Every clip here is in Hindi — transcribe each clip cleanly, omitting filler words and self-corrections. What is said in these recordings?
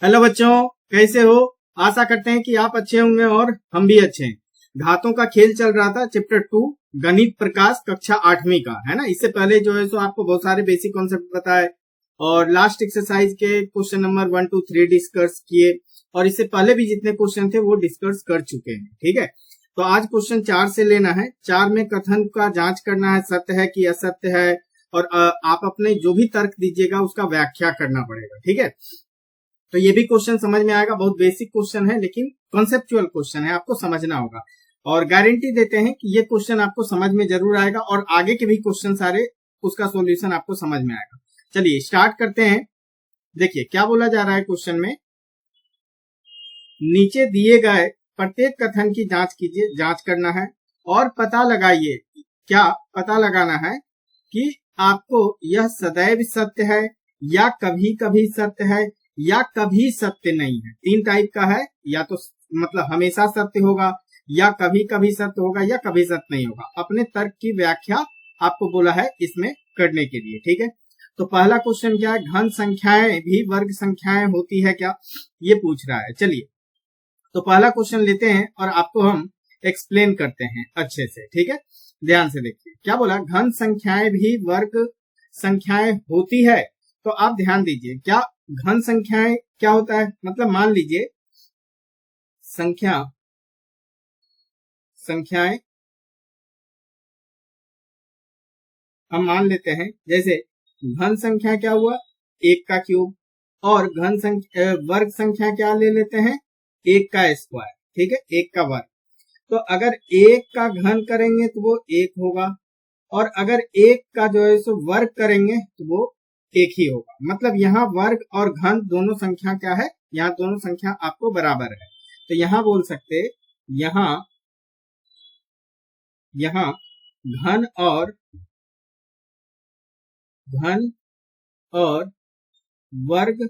हेलो बच्चों, कैसे हो। आशा करते हैं कि आप अच्छे होंगे और हम भी अच्छे हैं। घातों का खेल चल रहा था, चैप्टर 2 गणित प्रकाश कक्षा 8वीं का, है ना। इससे पहले जो है सो आपको बहुत सारे बेसिक कॉन्सेप्ट बताए और लास्ट एक्सरसाइज के क्वेश्चन नंबर 1 2 3 डिस्कस किए और इससे पहले भी जितने क्वेश्चन थे वो डिस्कस कर चुके हैं। ठीक है, तो आज क्वेश्चन 4 से लेना है। 4 में कथन का जांच करना है, सत्य है कि असत्य है, और आप अपने जो भी तर्क दीजिएगा उसका व्याख्या करना पड़ेगा। ठीक है, तो ये भी क्वेश्चन समझ में आएगा। बहुत बेसिक क्वेश्चन है लेकिन कॉन्सेप्चुअल क्वेश्चन है, आपको समझना होगा। और गारंटी देते हैं कि ये क्वेश्चन आपको समझ में जरूर आएगा और आगे के भी क्वेश्चन सारे उसका सॉल्यूशन आपको समझ में आएगा। चलिए स्टार्ट करते हैं। देखिए क्या बोला जा रहा है क्वेश्चन में। नीचे दिए गए प्रत्येक कथन की जांच कीजिए, जांच करना है और पता लगाइए। क्या पता लगाना है कि आपको यह सदैव सत्य है या कभी कभी सत्य है या कभी सत्य नहीं है। 3 टाइप का है, या तो मतलब हमेशा सत्य होगा, या कभी कभी सत्य होगा, या कभी सत्य नहीं होगा। अपने तर्क की व्याख्या आपको बोला है इसमें करने के लिए। ठीक है, तो पहला क्वेश्चन क्या है, घन संख्याएं भी वर्ग संख्याएं होती है क्या, ये पूछ रहा है। चलिए तो पहला क्वेश्चन लेते हैं और आपको हम एक्सप्लेन करते हैं अच्छे से। ठीक है, ध्यान से देखिए क्या बोला, घन संख्याएं भी वर्ग संख्याएं होती है। तो आप ध्यान दीजिए, क्या घन संख्याएं क्या होता है, मतलब मान लीजिए संख्याएं हम मान लेते हैं, जैसे घन संख्या क्या हुआ, 1 का क्यूब, और घन संख्या वर्ग संख्या क्या ले लेते हैं, 1 का स्क्वायर। ठीक है, 1 का वर्ग। तो अगर 1 का घन करेंगे तो वो 1 होगा, और अगर 1 का जो है सो वर्ग करेंगे तो वो 1 ही होगा। मतलब यहाँ वर्ग और घन दोनों संख्या क्या है, यहाँ दोनों संख्या आपको बराबर है। तो यहाँ बोल सकते, यहाँ यहाँ घन और वर्ग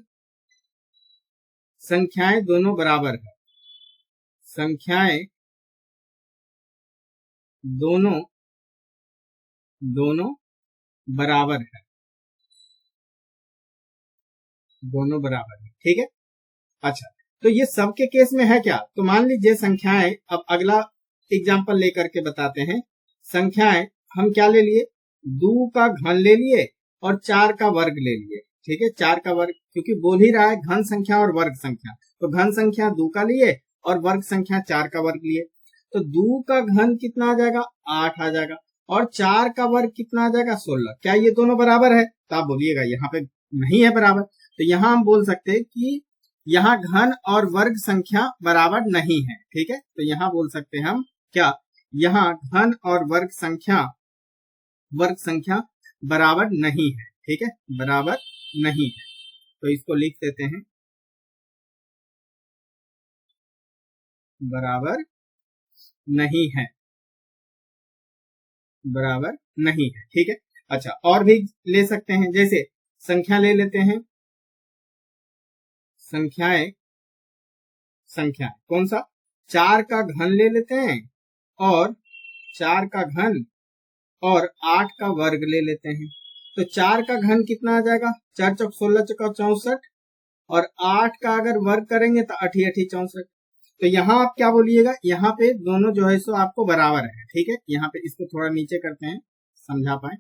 संख्याएं दोनों बराबर है। संख्याएं दोनों दोनों बराबर है, दोनों बराबर है। ठीक है, अच्छा तो ये सबके केस में है क्या, तो मान लीजिए संख्याएं, अब अगला एग्जांपल लेकर के बताते हैं। संख्याएं हम क्या ले लिए, 2 का घन ले लिए और 4 का वर्ग ले लिए। ठीक है, 4 का वर्ग, क्योंकि बोल ही रहा है घन संख्या और वर्ग संख्या, तो घन संख्या 2 का लिए और वर्ग संख्या 4 का वर्ग लिए। तो 2 का घन कितना आ जाएगा, 8 आ जाएगा, और 4 का वर्ग कितना आ जाएगा, 16। क्या ये दोनों बराबर है, तो आप बोलिएगा यहाँ पे नहीं है बराबर। तो यहाँ हम बोल सकते हैं कि यहाँ घन और वर्ग संख्या बराबर नहीं है। ठीक है, तो यहाँ बोल सकते हैं हम क्या, यहाँ घन और वर्ग संख्या बराबर नहीं है। ठीक है, बराबर नहीं है, तो इसको लिख देते हैं बराबर नहीं है, बराबर नहीं है। ठीक है, अच्छा और भी ले सकते हैं, जैसे संख्या ले लेते हैं। संख्याएं कौन सा, 4 का घन ले लेते हैं और 4 का घन और 8 का वर्ग ले लेते हैं। तो 4 का घन कितना आ जाएगा, 4 चौक 16 चौका 64, और 8 का अगर वर्ग करेंगे तो 8 8 64। तो यहाँ आप क्या बोलिएगा, यहाँ पे दोनों जो है सो आपको बराबर है। ठीक है, यहाँ पे इसको थोड़ा नीचे करते हैं समझा पाए।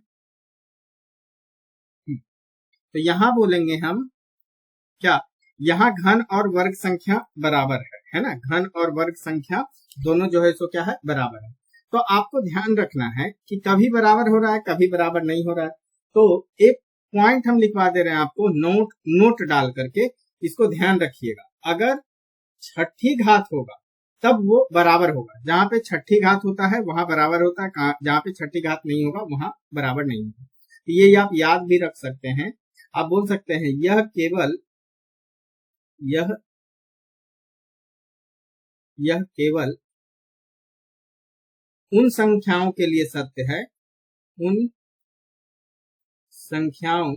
तो यहाँ बोलेंगे हम क्या, यहाँ घन और वर्ग संख्या बराबर है ना, घन और वर्ग संख्या दोनों जो है सो क्या है, बराबर है। तो आपको ध्यान रखना है कि कभी बराबर हो रहा है, कभी बराबर नहीं हो रहा है। तो एक पॉइंट हम लिखवा दे रहे हैं आपको, नोट डाल करके इसको ध्यान रखिएगा। अगर छठी घात होगा तब वो बराबर होगा, जहां पे छठी घात होता है वहां बराबर होता है, जहां पे छठी घात नहीं होगा वहां बराबर नहीं होगा। ये आप याद भी रख सकते हैं। आप बोल सकते हैं यह केवल उन संख्याओं के लिए सत्य है, उन संख्याओं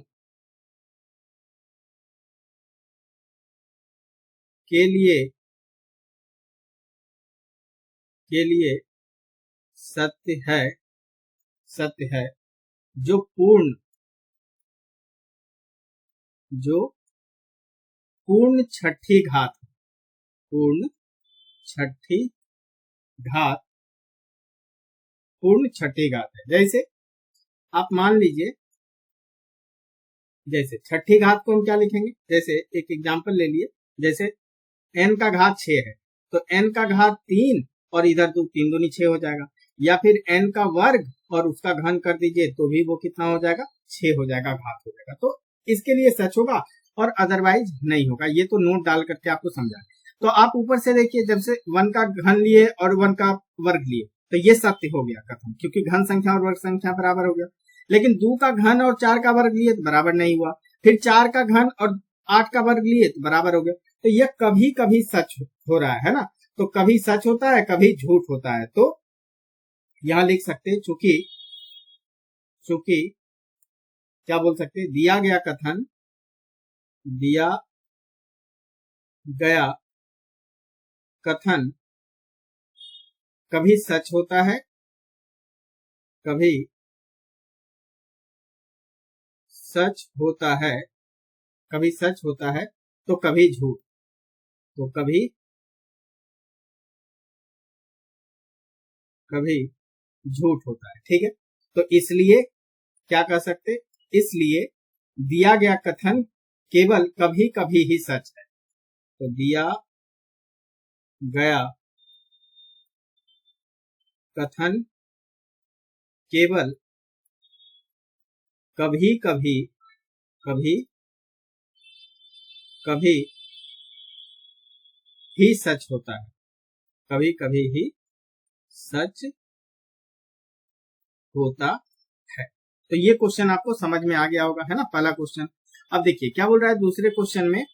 के लिए सत्य है जो पूर्ण छठी घात, पूर्ण छठी घात, पूर्ण छठी घात है। जैसे आप मान लीजिए, जैसे छठी घात को हम क्या लिखेंगे, जैसे एक एग्जांपल ले लिए, जैसे n का घात 6 है तो n का घात 3 और इधर 3 दूनी 6 हो जाएगा, या फिर n का वर्ग और उसका घन कर दीजिए तो भी वो कितना हो जाएगा, 6 हो जाएगा, घात हो जाएगा। तो इसके लिए सच होगा और अदरवाइज नहीं होगा। ये तो नोट डाल करके आपको समझा। तो आप ऊपर से देखिए, जब से 1 का घन लिए और 1 का वर्ग लिए तो ये सत्य हो गया कथन, क्योंकि घन संख्या और वर्ग संख्या बराबर हो गया। लेकिन 2 का घन और 4 का वर्ग लिए तो बराबर नहीं हुआ, फिर 4 का घन और 8 का वर्ग लिए तो बराबर हो गया। तो यह कभी कभी सच हो रहा है ना, तो कभी सच होता है कभी झूठ होता है। तो यहां लिख सकते हैं, चूंकि क्या बोल सकते हैं, दिया गया कथन कभी सच होता है, कभी सच होता है, कभी सच होता है तो कभी झूठ, तो कभी झूठ होता है। ठीक है, तो इसलिए क्या कह सकते, इसलिए दिया गया कथन केवल कभी कभी ही सच है। तो दिया गया कथन केवल कभी कभी ही सच होता है, कभी कभी ही सच होता है। तो ये क्वेश्चन आपको समझ में आ गया होगा, है ना, पहला क्वेश्चन। अब देखिए क्या बोल रहा है दूसरे क्वेश्चन में।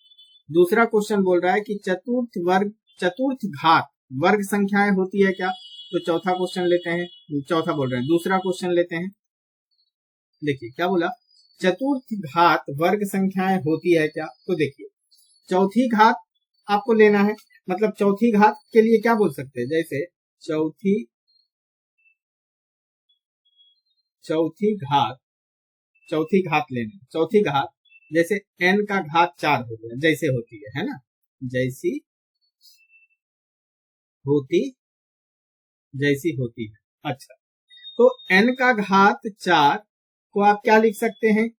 दूसरा क्वेश्चन बोल रहा है कि चतुर्थ घात वर्ग संख्याएं होती है क्या। तो चौथा क्वेश्चन लेते हैं, चौथा बोल रहे हैं, दूसरा क्वेश्चन लेते हैं। देखिए क्या बोला, चतुर्थ घात वर्ग संख्याएं होती है क्या। तो देखिए चौथी घात आपको लेना है, मतलब चौथी घात के लिए क्या बोल सकते हैं, जैसे चौथी घात लेनी, चौथी घात जैसे n का घात 4 हो गया, जैसे होती है ना, जैसी होती है। अच्छा, तो n का घात 4 को आप क्या लिख सकते हैं,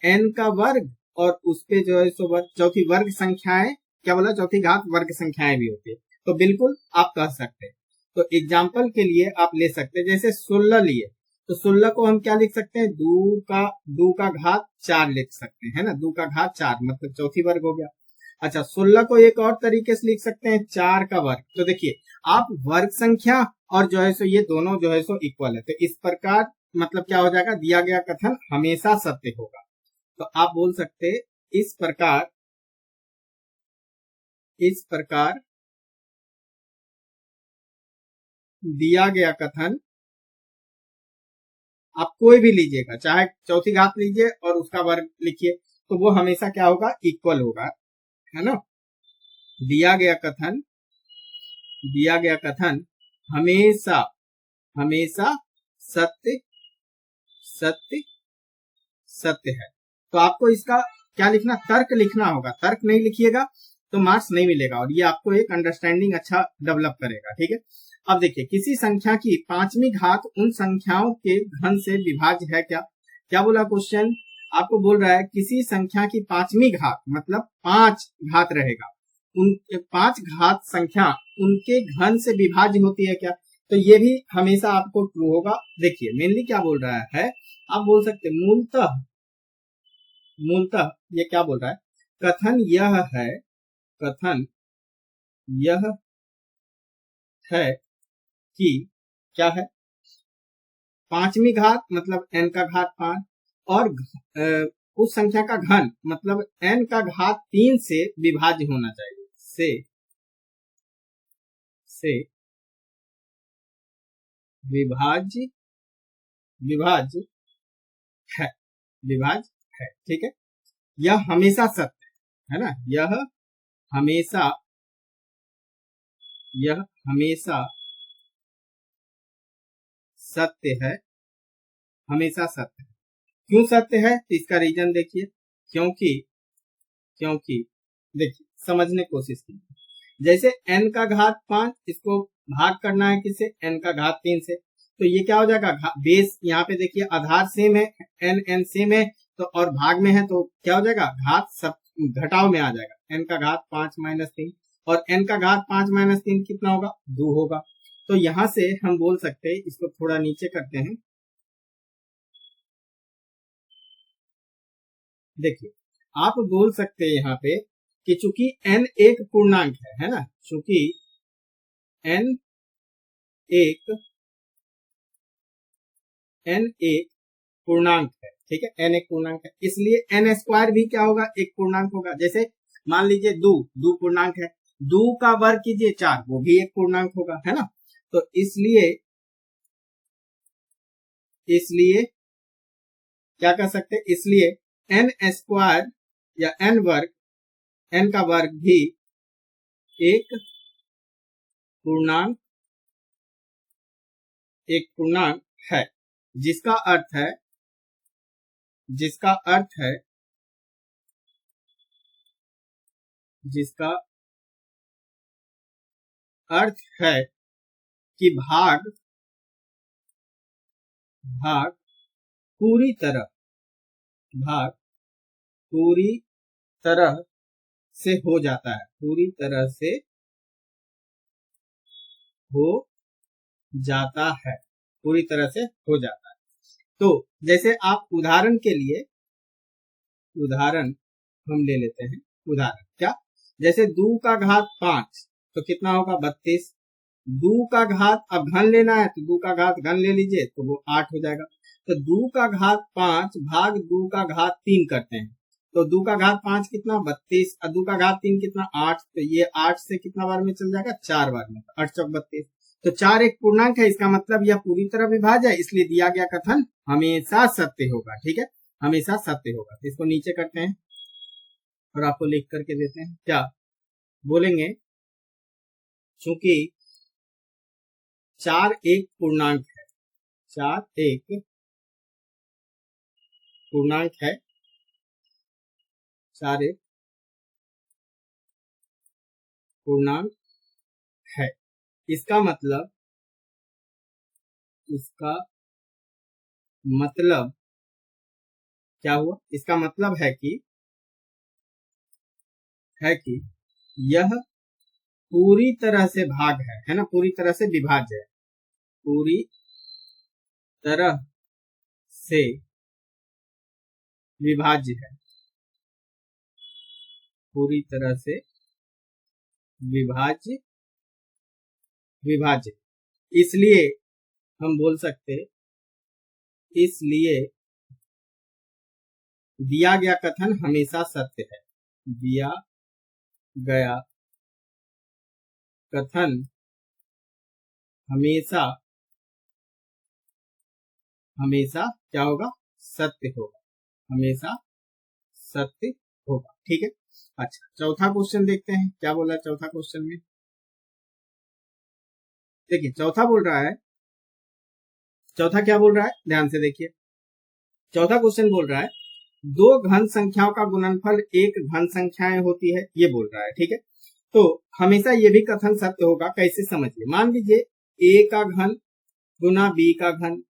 n का वर्ग और उस पे जो है सो चौथी वर्ग संख्याएं, क्या बोला, चौथी घात वर्ग संख्याएं भी होती है। तो बिल्कुल आप कह सकते हैं। तो एग्जाम्पल के लिए आप ले सकते हैं, जैसे 16 लिए तो 16 को हम क्या लिख सकते हैं, 2 का घात 4 लिख सकते हैं, है ना, 2 का घात 4 मतलब चौथी वर्ग हो गया। अच्छा, 16 को एक और तरीके से लिख सकते हैं, 4 का वर्ग। तो देखिए आप वर्ग संख्या और जो है सो ये दोनों जो है सो इक्वल है, तो इस प्रकार मतलब क्या हो जाएगा, दिया गया कथन हमेशा सत्य होगा। तो आप बोल सकते इस प्रकार दिया गया कथन, आप कोई भी लीजिएगा, चाहे चौथी घात लीजिए और उसका वर्ग लिखिए, तो वो हमेशा क्या होगा, इक्वल होगा, है ना। दिया गया कथन हमेशा सत्य है। तो आपको इसका क्या लिखना, तर्क लिखना होगा। तर्क नहीं लिखिएगा तो मार्क्स नहीं मिलेगा, और ये आपको एक अंडरस्टैंडिंग अच्छा डेवलप करेगा। ठीक है, अब देखिए किसी संख्या की 5वीं घात उन संख्याओं के घन से विभाज्य है क्या। क्या बोला क्वेश्चन, आपको बोल रहा है किसी संख्या की 5वीं घात मतलब 5 घात रहेगा, उन 5 घात संख्या उनके घन से विभाज्य होती है क्या। तो ये भी हमेशा आपको ट्रू होगा। देखिए मेनली क्या बोल रहा है, आप बोल सकते मूलतः ये क्या बोल रहा है, कथन यह है कि क्या है, 5वीं घात मतलब n का घात 5 और उस संख्या का घन मतलब n का घात 3 से विभाज्य होना चाहिए, से विभाज्य है। ठीक है, यह हमेशा सत्य है ना, यह हमेशा सत्य है, हमेशा सत्य है। क्यों सत्य है, तो इसका रीजन देखिए, क्योंकि देखिए समझने की कोशिश कीजिए। जैसे n का घात 5, इसको भाग करना है किससे, n का घात 3 से, तो ये क्या हो जाएगा, बेस यहाँ पे देखिए आधार सेम है, n सेम है, तो और भाग में है तो क्या हो जाएगा, घात सब घटाव में आ जाएगा, n का घात 5 माइनस 3, और n का घात 5 माइनस 3 कितना होगा, 2 होगा। तो यहां से हम बोल सकते हैं, इसको थोड़ा नीचे करते हैं, देखिए आप बोल सकते हैं यहाँ पे कि चूंकि n एक पूर्णांक है ना, चूंकि n एक पूर्णांक है, ठीक है, n एक पूर्णांक है, इसलिए n स्क्वायर भी क्या होगा, एक पूर्णांक होगा। जैसे मान लीजिए 2 पूर्णांक है, 2 का वर्ग कीजिए 4, वो भी एक पूर्णांक होगा, है ना। तो इसलिए क्या कर सकते हैं, इसलिए n स्क्वायर या n वर्ग, n का वर्ग भी एक पूर्णांक है, जिसका अर्थ है जिसका अर्थ है कि भाग पूरी तरह से हो जाता है, पूरी तरह से हो जाता है। तो जैसे आप उदाहरण हम ले लेते हैं, उदाहरण क्या, जैसे 2 का घात 5 तो कितना होगा, 32। 2 का घात, अब घन लेना है तो 2 का घात घन ले लीजिए तो वो 8 हो जाएगा। तो 2 का घात 5 भाग 2 का घात 3 करते हैं, तो 2 का घात 5 कितना, 32, और 2 का घात 3 कितना, 8, तो ये 8 से कितना बार में चल जाएगा, 4 बार में, 8 चौक 32। तो 4 एक पूर्णांक है, इसका मतलब यह पूरी तरह विभाज्य है, इसलिए दिया गया कथन हमेशा सत्य होगा, ठीक है, हमेशा सत्य होगा। तो इसको नीचे करते हैं और आपको लिख करके देते हैं, क्या बोलेंगे, चूंकि 4 एक पूर्णांक है, 4 एक पूर्णांक है, 4 एक पूर्णांक है, इसका मतलब क्या हुआ, इसका मतलब है कि यह पूरी तरह से भाग है ना, पूरी तरह से विभाज्य है, पूरी तरह से विभाज्य है, पूरी तरह से विभाज्य। इसलिए हम बोल सकते, इसलिए दिया गया कथन हमेशा सत्य है, दिया गया कथन हमेशा क्या होगा, सत्य होगा, हमेशा सत्य होगा, ठीक है। अच्छा, चौथा क्वेश्चन देखते हैं, क्या बोला चौथा क्वेश्चन में। देखिए चौथा क्या बोल रहा है, ध्यान से देखिए। चौथा क्वेश्चन बोल रहा है, 2 घन संख्याओं का गुणनफल एक घन संख्याएं होती है, ये बोल रहा है, ठीक है। तो हमेशा ये भी कथन सत्य होगा, कैसे समझिए, मान लीजिए a का घन गुना b का घन।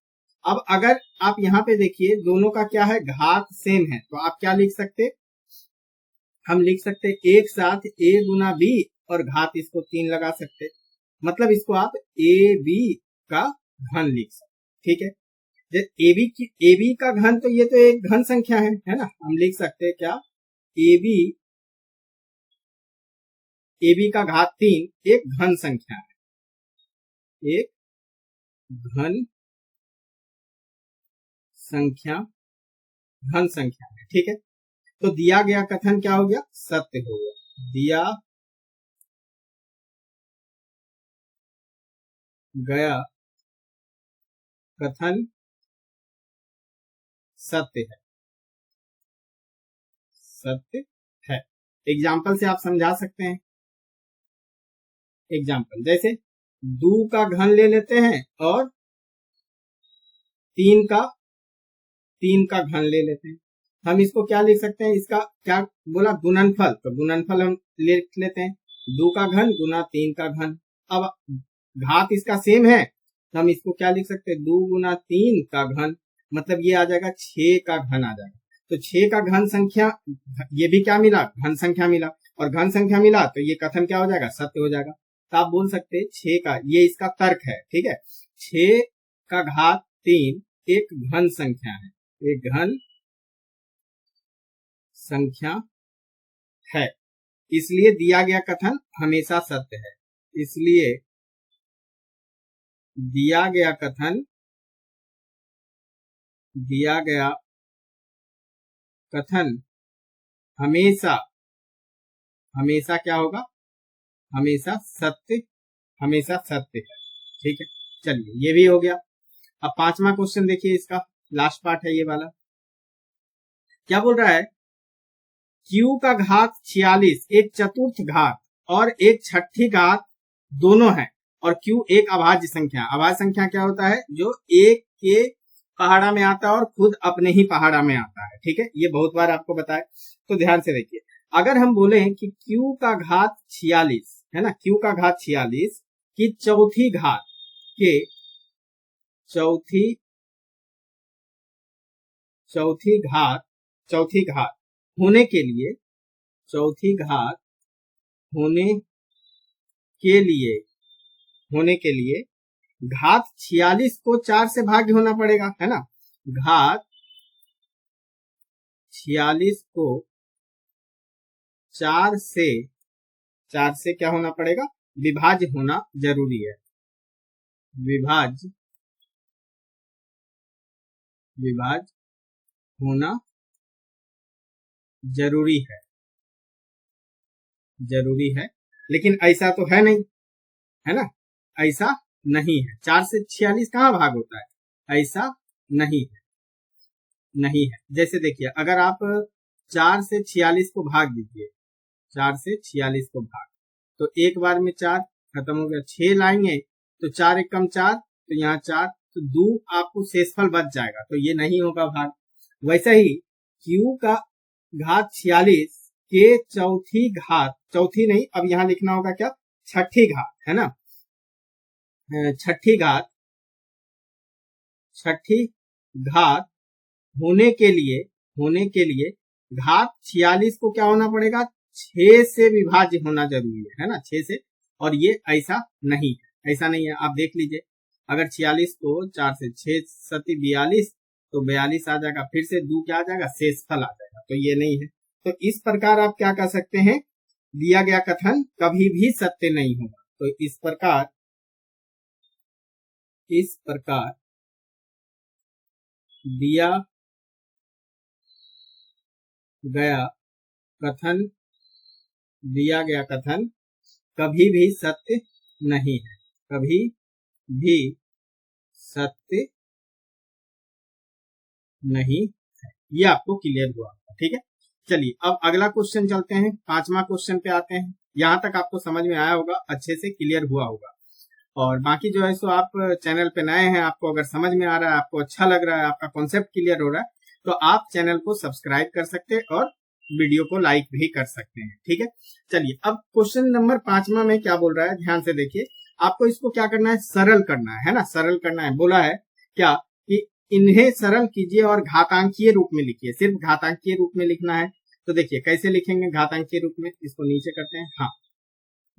अब अगर आप यहाँ पे देखिए दोनों का क्या है, घात सेम है, तो आप क्या लिख सकते, हम लिख सकते एक साथ a गुना b और घात इसको 3 लगा सकते, मतलब इसको आप ab का घन लिख सकते, ठीक है। AB का घन, तो ये तो एक घन संख्या है ना, हम लिख सकते हैं क्या, AB का घात 3 एक घन संख्या है, एक घन संख्या है, ठीक है। तो दिया गया कथन क्या हो गया, सत्य हो गया, दिया गया कथन सत्य है। एग्जाम्पल से आप समझा सकते हैं, एग्जाम्पल जैसे 2 का घन ले लेते हैं और 3 का घन ले लेते हैं, हम इसको क्या लिख सकते हैं, इसका क्या बोला, गुणनफल। तो गुणनफल हम लिख लेते हैं 2 का घन गुना 3 का घन। अब घात इसका सेम है तो हम इसको क्या लिख सकते हैं, 2 गुना 3 का घन, मतलब ये आ जाएगा 6 का घन आ जाएगा। तो 6 का घन संख्या, ये भी क्या मिला, घन संख्या मिला, और घन संख्या मिला तो ये कथन क्या हो जाएगा, सत्य हो जाएगा। तो आप बोल सकते हैं 6 का, ये इसका तर्क है, ठीक है। 6 का घात 3 एक घन संख्या है, एक घन संख्या है, इसलिए दिया गया कथन हमेशा सत्य है। इसलिए दिया गया कथन हमेशा हमेशा क्या होगा, हमेशा सत्य है, ठीक है। चलिए ये भी हो गया। अब 5वां क्वेश्चन देखिए, इसका लास्ट पार्ट है ये वाला। क्या बोल रहा है, q का घात 46 एक चतुर्थ घात और एक छठी घात दोनों है, और q एक अभाज्य संख्या। अभाज्य संख्या क्या होता है, जो एक के पहाड़ा में आता है और खुद अपने ही पहाड़ा में आता है, ठीक है। ये बहुत बार आपको बताया, तो ध्यान से देखिए। अगर हम बोले कि q का घात 46 है ना, q का घात 46 की चौथी घात के चौथी घात होने के लिए, घात 46 को 4 से भाग्य होना पड़ेगा, है ना। घात 46 को 4 से क्या होना पड़ेगा, विभाज्य होना जरूरी है। विभाज्य होना जरूरी है, लेकिन ऐसा तो है नहीं, है ना, ऐसा नहीं है। 4 से 46 कहाँ भाग होता है, ऐसा नहीं है। जैसे देखिए, अगर आप 4 से 46 को भाग दीजिए, 4 से 46 को भाग, तो एक बार में 4 खत्म हो गया, 6 लाएंगे तो 4 एक कम 4, तो यहाँ 4, तो 2 आपको शेषफल बच जाएगा, तो ये नहीं होगा भाग। वैसे ही q का घात 46 के चौथी नहीं, अब यहाँ लिखना होगा क्या, छठी घात, है ना। छठी घात होने के लिए घात 46 को क्या होना पड़ेगा, 6 से विभाज्य होना जरूरी है ना, 6 से। और ये ऐसा नहीं है, आप देख लीजिए। अगर 46 को 4 से 6 सती 42, तो 42 आ जाएगा, फिर से 2 क्या आ जाएगा, शेषफल आ जाएगा, तो ये नहीं है। तो इस प्रकार आप क्या कर सकते हैं, दिया गया कथन कभी भी सत्य नहीं होगा। तो इस प्रकार दिया गया कथन कभी भी सत्य नहीं है, कभी भी सत्य नहीं है। ये आपको क्लियर हुआ, ठीक है। चलिए अब अगला क्वेश्चन चलते हैं, 5वां क्वेश्चन पे आते हैं। यहाँ तक आपको समझ में आया होगा, अच्छे से क्लियर हुआ होगा। और बाकी जो है सो आप चैनल पे नए हैं, आपको अगर समझ में आ रहा है, आपको अच्छा लग रहा है, आपका कॉन्सेप्ट क्लियर हो रहा है, तो आप चैनल को सब्सक्राइब कर सकते हैं और वीडियो को लाइक भी कर सकते हैं, ठीक है। चलिए अब क्वेश्चन नंबर 5वां में क्या बोल रहा है, ध्यान से देखिए। आपको इसको क्या करना है, सरल करना है ना, सरल करना है। बोला है क्या कि इन्हें सरल कीजिए और घातांकीय रूप में लिखिए, सिर्फ घातांकीय रूप में लिखना है। तो देखिए कैसे लिखेंगे घातांकीय रूप में, इसको नीचे करते हैं। हाँ,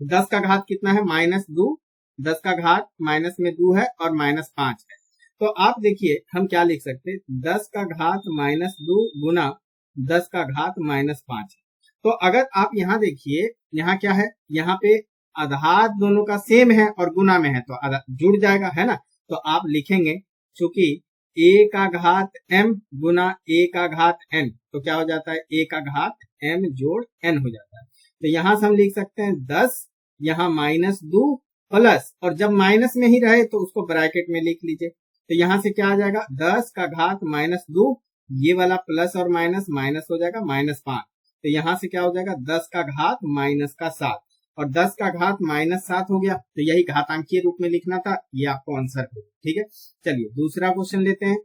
10 का घात कितना है, -2, 10 का घात माइनस में 2 है और -5 है। तो आप देखिए हम क्या लिख सकते हैं, 10 का घात -2 गुना 10 का घात -5 है। तो अगर आप यहाँ देखिए, यहाँ क्या है, यहाँ पे आधार दोनों का सेम है और गुना में है, तो जुड़ जाएगा, है ना। तो आप लिखेंगे, चूंकि a का घात m गुना a का घात n, तो क्या हो जाता है, a का घात m जोड़ n हो जाता है। तो यहां से हम लिख सकते हैं 10, यहाँ -2 प्लस, और जब माइनस में ही रहे तो उसको ब्रैकेट में लिख लीजिए। तो यहाँ से क्या आ जाएगा, 10 का घात -2, ये वाला प्लस और माइनस हो जाएगा -5। तो यहाँ से क्या हो जाएगा, 10 का घात -7, और 10 का घात -7 हो गया। तो यही घातांकीय रूप में लिखना था, ये आपको आंसर हो, ठीक है। चलिए दूसरा क्वेश्चन लेते हैं।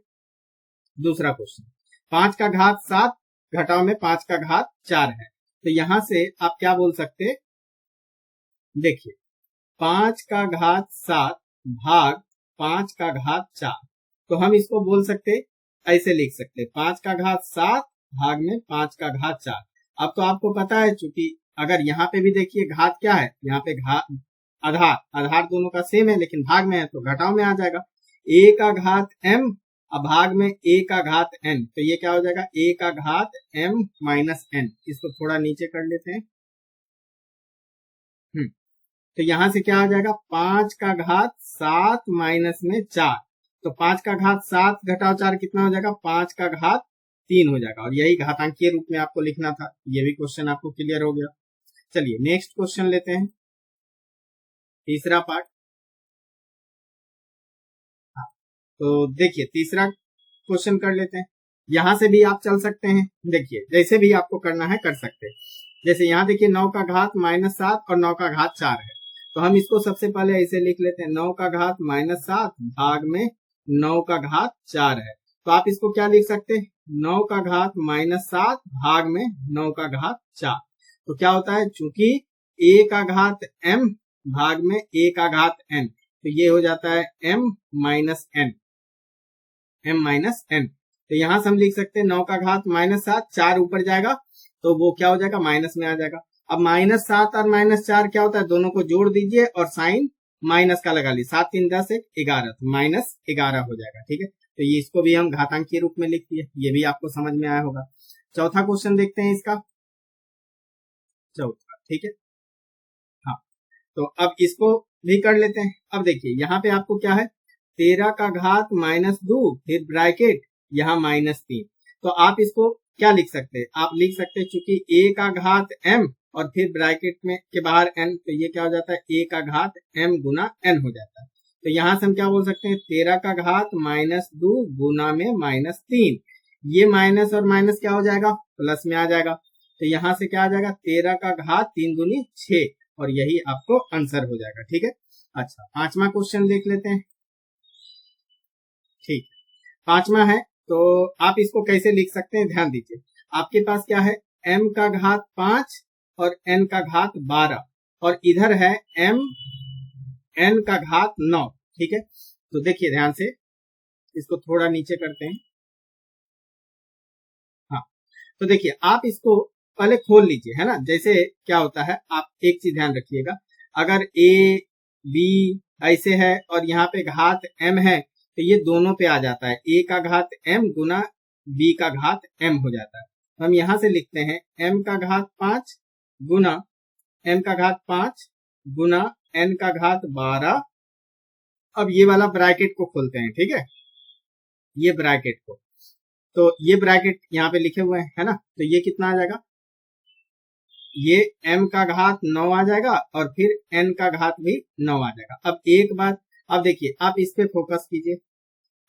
दूसरा क्वेश्चन, 5 का घात 7 घटाव में 5 का घात 4 है। तो यहां से आप क्या बोल सकते, देखिए 5 का घात 7 भाग 5 का घात 4, तो हम इसको बोल सकते, ऐसे लिख सकते 5 का घात 7 भाग में 5 का घात 4। अब तो आपको पता है, चूंकि अगर यहाँ पे भी देखिए घात क्या है, यहाँ पे घात आधार, आधार दोनों का सेम है लेकिन भाग में है तो घटाव में आ जाएगा। a का घात m अब भाग में a का घात n, तो ये क्या हो जाएगा a का घात m माइनस n। इसको थोड़ा नीचे कर लेते हैं। तो यहां से क्या आ जाएगा 5 का घात 7 माइनस में 4, तो 5 का घात 7 घटाव 4 कितना हो जाएगा 5 का घात 3 हो जाएगा, और यही घातांकीय रूप में आपको लिखना था। ये भी क्वेश्चन आपको क्लियर हो गया। चलिए नेक्स्ट क्वेश्चन लेते हैं, तीसरा पार्ट। तो देखिए तीसरा क्वेश्चन कर लेते हैं। यहां से भी आप चल सकते हैं, देखिए जैसे भी आपको करना है कर सकते हैं। जैसे यहाँ देखिए 9 का घात माइनस 7 और 9 का घात 4 है, तो हम इसको सबसे पहले ऐसे लिख लेते हैं 9 का घात माइनस 7 भाग में 9 का घात 4 है। तो आप इसको क्या लिख सकते हैं 9 का घात माइनस 7 भाग में 9 का घात 4। तो क्या होता है, चूंकि a का घात m भाग में a का घात n, तो ये हो जाता है m minus n, m minus n। तो यहां से हम लिख सकते हैं 9 का घात माइनस 7, 4 ऊपर जाएगा तो वो क्या हो जाएगा माइनस में आ जाएगा। अब माइनस 7 और माइनस 4 क्या होता है, दोनों को जोड़ दीजिए और साइन माइनस का लगा लीजिए, 7 3 10 1 11, तो माइनस 11 हो जाएगा। ठीक है, तो ये इसको भी हम घातांकीय रूप में लिख दिए, ये भी आपको समझ में आया होगा। चौथा क्वेश्चन देखते हैं इसका, चौथा। ठीक है, हाँ तो अब इसको भी कर लेते हैं। अब देखिए यहाँ पे आपको क्या है 13 का घात माइनस 2 फिर ब्रैकेट यहाँ माइनस 3, तो आप इसको क्या लिख सकते हैं, आप लिख सकते हैं चूंकि a का घात m और फिर ब्रैकेट में के बाहर n, तो ये क्या हो जाता है a का घात m गुना n हो जाता है। तो यहां से हम क्या बोल सकते हैं 13 का घात माइनस 2 गुना में माइनस 3, ये माइनस और माइनस क्या हो जाएगा प्लस में आ जाएगा। तो यहां से क्या आ जाएगा 13 का घात 3 दूनी 6, और यही आपको आंसर हो जाएगा। ठीक है, अच्छा पांचवा क्वेश्चन देख लेते हैं। ठीक है, पांचवा है, तो आप इसको कैसे लिख सकते हैं, ध्यान दीजिए। आपके पास क्या है m का घात 5 और n का घात 12, और इधर है m n का घात 9। ठीक है, तो देखिए ध्यान से इसको थोड़ा नीचे करते हैं। हाँ, तो देखिए आप इसको पहले खोल लीजिए, है ना। जैसे क्या होता है, आप एक चीज ध्यान रखिएगा, अगर a b ऐसे है और यहाँ पे घात m है, तो ये दोनों पे आ जाता है, a का घात m गुना b का घात m हो जाता है। तो हम यहां से लिखते हैं m का घात 5 गुना m का घात 5 गुना n का घात 12। अब ये वाला ब्रैकेट को खोलते हैं, ठीक है, ये ब्रैकेट को, तो ये ब्रैकेट यहाँ पे लिखे हुए हैं, है ना। तो ये कितना आ जाएगा, ये m का घात 9 आ जाएगा और फिर n का घात भी 9 आ जाएगा। अब एक बात, अब देखिए आप इस पे फोकस कीजिए,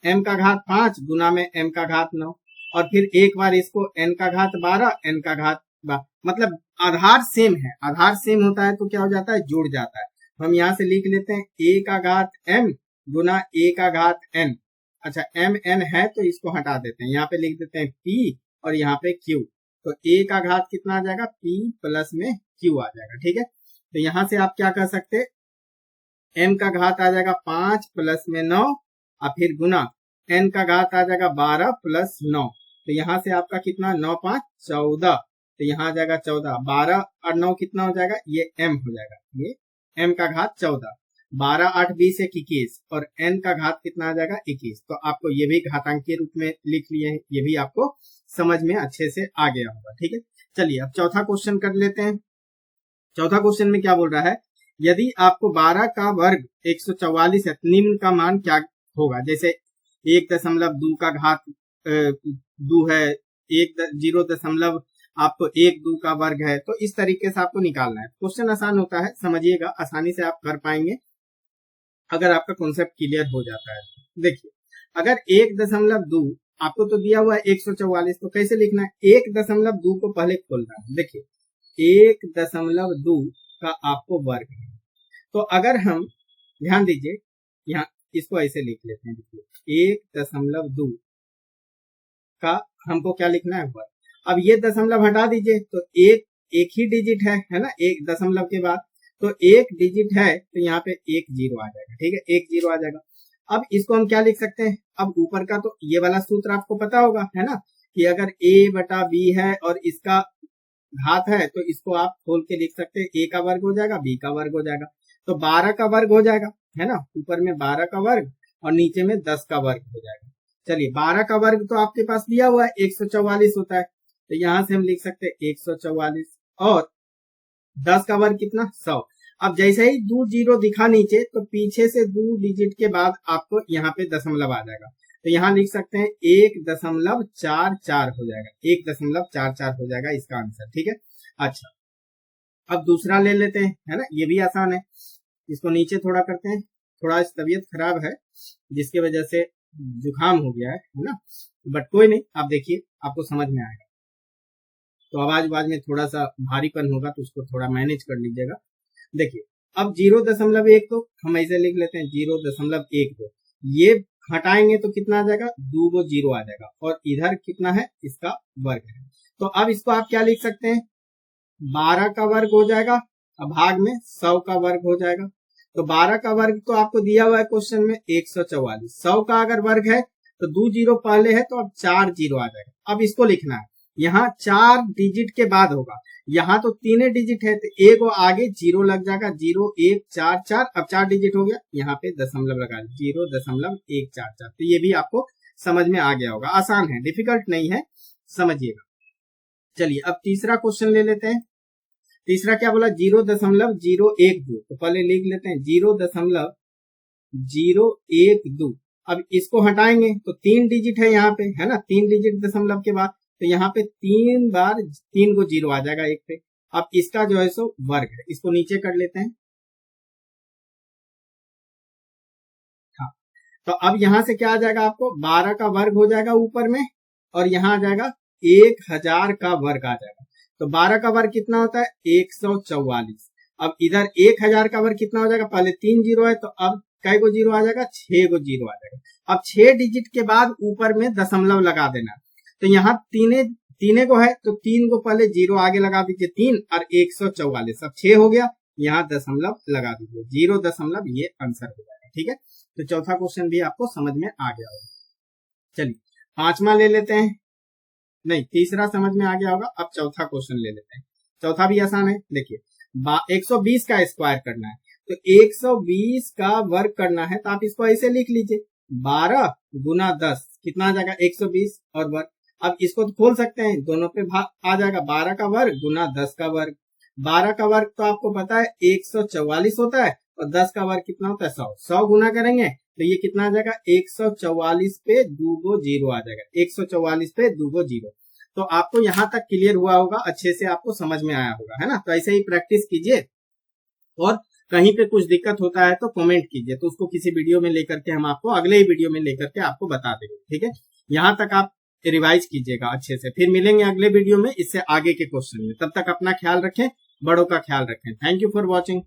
m का घात 5 गुना में m का घात 9, और फिर एक बार इसको n का घात 12 n का घात 12, मतलब आधार सेम है, आधार सेम होता है तो क्या हो जाता है जुड़ जाता है। हम यहाँ से लिख लेते हैं a का घात m गुना a का घात n। अच्छा m n है तो इसको हटा देते हैं, यहाँ पे लिख देते हैं p और यहाँ पे q, तो a का घात कितना आ जाएगा p प्लस में q आ जाएगा। ठीक है, तो यहाँ से आप क्या कर सकते हैं m का घात आ जाएगा 5 प्लस में 9 और फिर गुना n का घात आ जाएगा 12 प्लस 9, तो यहाँ से आपका कितना 9 5 14, तो यहाँ आ जाएगा 14, 12 और 9 कितना हो जाएगा, ये m हो जाएगा, ये m का घात 14, 12 8 20 1 21, और n का घात कितना आ जाएगा 21। तो आपको ये भी घातांकीय रूप में लिख लिए हैं, ये भी आपको समझ में अच्छे से आ गया होगा। ठीक है, चलिए अब चौथा क्वेश्चन कर लेते हैं। चौथा क्वेश्चन में क्या बोल रहा है, यदि आपको 12 का वर्ग 144 है, निम्न का मान क्या होगा। जैसे 1.2 का घात 2 है, 0. आपको 1 2 का वर्ग है, तो इस तरीके से आपको निकालना है। क्वेश्चन आसान होता है, समझिएगा, आसानी से आप कर पाएंगे अगर आपका कॉन्सेप्ट क्लियर हो जाता है। देखिए अगर 1.2 आपको तो दिया हुआ है 144, तो कैसे लिखना है 1.2 को पहले खोलना है। देखिए 1.2 का आपको वर्ग है, तो अगर हम ध्यान दीजिए यहाँ इसको ऐसे लिख लेते हैं। देखिए 1.2 का हमको क्या लिखना है वर्ग, अब ये दशमलव हटा दीजिए तो एक ही डिजिट है ना, एक दशमलव के बाद, तो एक डिजिट है तो यहाँ पे एक जीरो आ जाएगा, ठीक है, एक जीरो आ जाएगा। अब इसको हम क्या लिख सकते हैं, अब ऊपर का तो ये वाला सूत्र आपको पता होगा, है ना, कि अगर a बटा b है और इसका घात है तो इसको आप खोल के लिख सकते हैं, a का वर्ग हो जाएगा, b का वर्ग हो जाएगा, तो 12 का वर्ग हो जाएगा, है ना, ऊपर में 12 का वर्ग और नीचे में 10 का वर्ग हो जाएगा। चलिए 12 का वर्ग तो आपके पास दिया हुआ है 144 होता है, तो यहां से हम लिख सकते हैं 144 और 10 का वर्ग कितना 100। अब जैसे ही 2 जीरो दिखा नीचे तो पीछे से 2 डिजिट के बाद आपको यहाँ पे दशमलव आ जाएगा, तो यहाँ लिख सकते हैं 1.44 हो जाएगा, 1.44 हो जाएगा इसका आंसर, ठीक है। अच्छा अब दूसरा ले लेते हैं, है ना, ये भी आसान है, इसको नीचे थोड़ा करते हैं, थोड़ा तबीयत खराब है जिसकी वजह से जुकाम हो गया है ना, बट कोई नहीं, आप देखिए आपको समझ में आएगा, तो आवाज में थोड़ा सा भारीपन होगा तो उसको थोड़ा मैनेज कर लीजिएगा। देखिए अब 0.1 तो हम ऐसे लिख लेते हैं 0.12, ये हटाएंगे तो कितना आ जाएगा, 2 जीरो आ जाएगा और इधर कितना है इसका वर्ग है, तो अब इसको आप क्या लिख सकते हैं, 12 का वर्ग हो जाएगा, अब भाग में 100 का वर्ग हो जाएगा, तो 12 का वर्ग तो आपको दिया हुआ है क्वेश्चन में 144, 100 का अगर वर्ग है तो 2 जीरो पहले है तो अब 4 जीरो आ जाएगा। अब इसको लिखना है, यहाँ 4 डिजिट के बाद होगा, यहाँ तो 3 डिजिट है तो एक वो आगे जीरो लग जाएगा, 0 1 4 4, अब 4 डिजिट हो गया, यहाँ पे दशमलव लगा 0.144, तो ये भी आपको समझ में आ गया होगा, आसान है, डिफिकल्ट नहीं है, समझिएगा। चलिए अब तीसरा क्वेश्चन ले लेते हैं, तीसरा क्या बोला 0.012, तो पहले लिख लेते हैं 0.012, अब इसको हटाएंगे तो 3 डिजिट है यहाँ पे, है ना, 3 डिजिट दशमलव के बाद, तो यहाँ पे 3 बार 3 को जीरो आ जाएगा एक पे, अब इसका जो है सो वर्ग है, इसको नीचे कर लेते हैं, हाँ, तो अब यहाँ से क्या आ जाएगा आपको 12 का वर्ग हो जाएगा ऊपर में और यहाँ आ जाएगा 1000 का वर्ग आ जाएगा, तो 12 का वर्ग कितना होता है 144, अब इधर 1000 का वर्ग कितना हो जाएगा, पहले 3 जीरो है तो अब कै गो जीरो आ जाएगा, 6 गो जीरो आ जाएगा, अब 6 डिजिट के बाद ऊपर में दशमलव लगा देना, तो यहाँ तीने को है तो 3 को पहले जीरो आगे लगा दीजिए 3 और 144, अब 6 हो गया, यहाँ दशमलव लगा दीजिए 0, ये आंसर हो जाएगा, ठीक है। तो चौथा क्वेश्चन भी आपको समझ में आ गया होगा। चलिए पांचवा ले लेते हैं, नहीं तीसरा समझ में आ गया होगा, अब चौथा क्वेश्चन ले लेते हैं, चौथा भी आसान है। देखिए 120 का स्क्वायर करना है, तो 120 का वर्ग करना है, तो आप इसको ऐसे लिख लीजिए 12 गुना 10 कितना आ जाएगा 120 और वर्ग, अब इसको तो खोल सकते हैं, दोनों पे भाग आ जाएगा, 12 का वर्ग गुना 10 का वर्ग, 12 का वर्ग तो आपको पता है 144 होता है और 10 का वर्ग कितना होता है 100, 100 गुना करेंगे तो ये कितना आ जाएगा 144 पे 2 गो जीरो आ जाएगा, 144 पे 2 गो जीरो। तो आपको यहाँ तक क्लियर हुआ होगा, अच्छे से आपको समझ में आया होगा, है ना, तो ऐसे ही प्रैक्टिस कीजिए और कहीं पे कुछ दिक्कत होता है तो कमेंट कीजिए, तो उसको किसी वीडियो में लेकर के हम आपको अगले ही वीडियो में लेकर के आपको बता देंगे, ठीक है। यहाँ तक आप रिवाइज कीजिएगा अच्छे से, फिर मिलेंगे अगले वीडियो में इससे आगे के क्वेश्चन में, तब तक अपना ख्याल रखें, बड़ों का ख्याल रखें। Thank you for watching.